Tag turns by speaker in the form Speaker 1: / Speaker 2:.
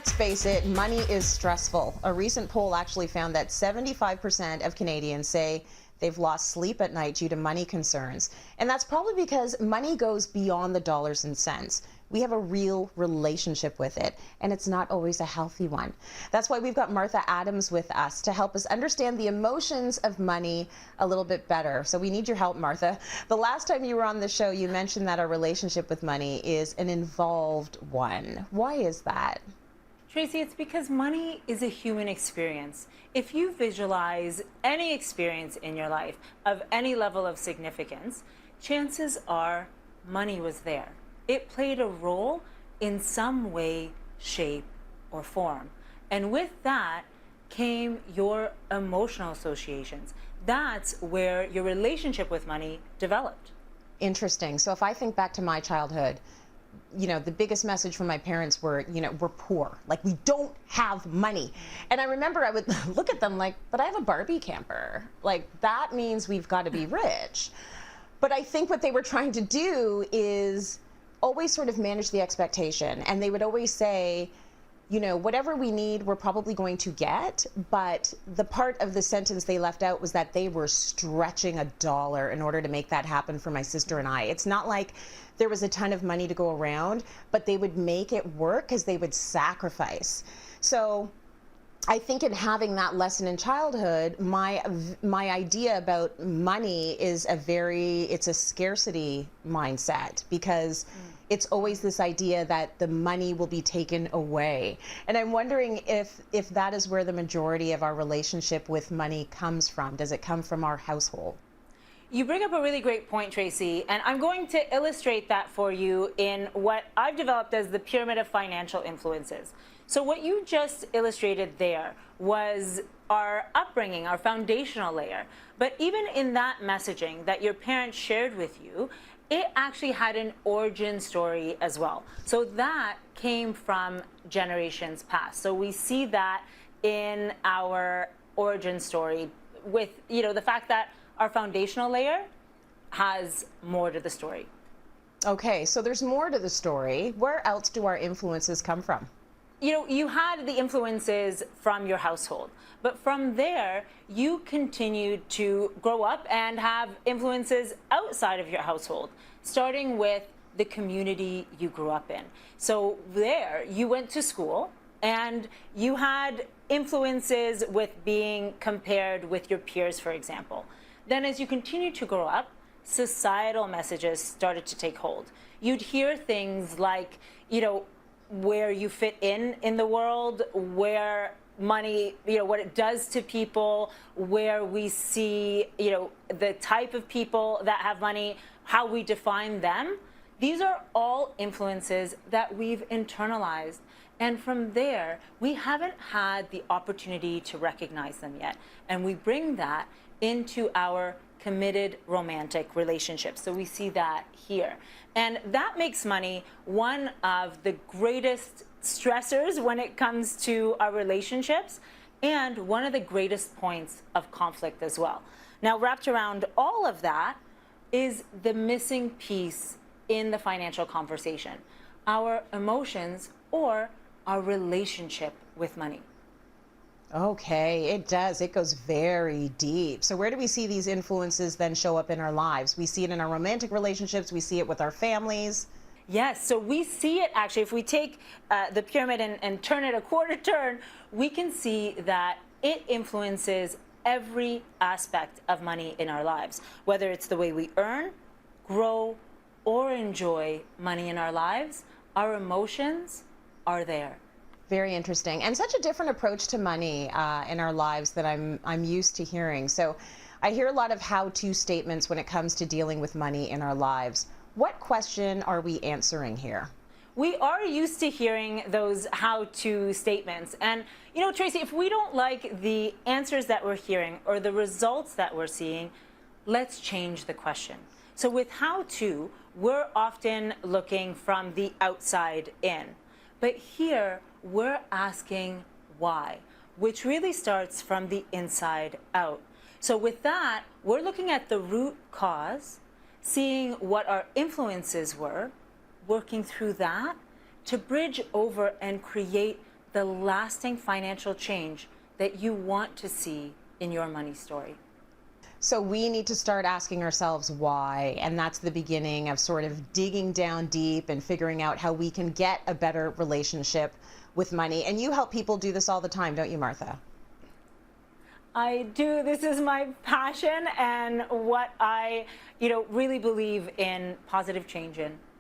Speaker 1: Let's face it, money is stressful. A recent poll actually found that 75% of Canadians say they've lost sleep at night due to money concerns. And that's probably because money goes beyond the dollars and cents. We have a real relationship with it, and it's not always a healthy one. That's why we've got Martha Adams with us to help us understand the emotions of money a little bit better. So we need your help, Martha. The last time you were on the show, you mentioned that our relationship with money is an involved one. Why is that?
Speaker 2: Tracy, it's because money is a human experience. If you visualize any experience in your life of any level of significance, chances are money was there. It played a role in some way, shape, or form. And with that came your emotional associations. That's where your relationship with money developed.
Speaker 1: Interesting. So if I think back to my childhood, the biggest message from my parents were, we're poor. Like, we don't have money. And I remember I would look at them like, but I have a Barbie camper. Like, that means we've got to be rich. But I think what they were trying to do is always sort of manage the expectation. And they would always say, whatever we need, we're probably going to get. But the part of the sentence they left out was that they were stretching a dollar in order to make that happen for my sister and I. It's not like there was a ton of money to go around, but they would make it work because they would sacrifice. So I think in having that lesson in childhood, my idea about money is it's a scarcity mindset, because it's always this idea that the money will be taken away. And I'm wondering if that is where the majority of our relationship with money comes from. Does it come from our household?
Speaker 2: You bring up a really great point, Tracy, and I'm going to illustrate that for you in what I've developed as the pyramid of financial influences. So what you just illustrated there was our upbringing, our foundational layer. But even in that messaging that your parents shared with you, it actually had an origin story as well. So that came from generations past. So we see that in our origin story with, the fact that our foundational layer has more to the story.
Speaker 1: Okay, so there's more to the story. Where else do our influences come from?
Speaker 2: You had the influences from your household, but from there, you continued to grow up and have influences outside of your household, starting with the community you grew up in. So there, you went to school and you had influences with being compared with your peers, for example. Then as you continued to grow up, societal messages started to take hold. You'd hear things like, where you fit in the world, where money, what it does to people, where we see, the type of people that have money, how we define them. These are all influences that we've internalized. And from there, we haven't had the opportunity to recognize them yet. And we bring that into our committed romantic relationships. So we see that here. And that makes money one of the greatest stressors when it comes to our relationships, and one of the greatest points of conflict as well. Now, wrapped around all of that is the missing piece in the financial conversation: our emotions, or our relationship with money.
Speaker 1: Okay, it does. It goes very deep. So where do we see these influences then show up in our lives? We see it in our romantic relationships. We see it with our families.
Speaker 2: Yes, so we see it actually, if we take the pyramid and turn it a quarter turn, we can see that it influences every aspect of money in our lives, whether it's the way we earn, grow, or enjoy money in our lives. Our emotions are there.
Speaker 1: Very interesting, and such a different approach to money in our lives that I'm used to hearing. So I hear a lot of how-to statements when it comes to dealing with money in our lives. What question are we answering here?
Speaker 2: We are used to hearing those how-to statements. And, Tracy, if we don't like the answers that we're hearing or the results that we're seeing, let's change the question. So with how-to, we're often looking from the outside in. But here, we're asking why, which really starts from the inside out. So with that, we're looking at the root cause, seeing what our influences were, working through that to bridge over and create the lasting financial change that you want to see in your money story?
Speaker 1: So we need to start asking ourselves why, and that's the beginning of sort of digging down deep and figuring out how we can get a better relationship with money. And you help people do this all the time, don't you, Martha?
Speaker 2: I do. This is my passion and what I, really believe in positive change in.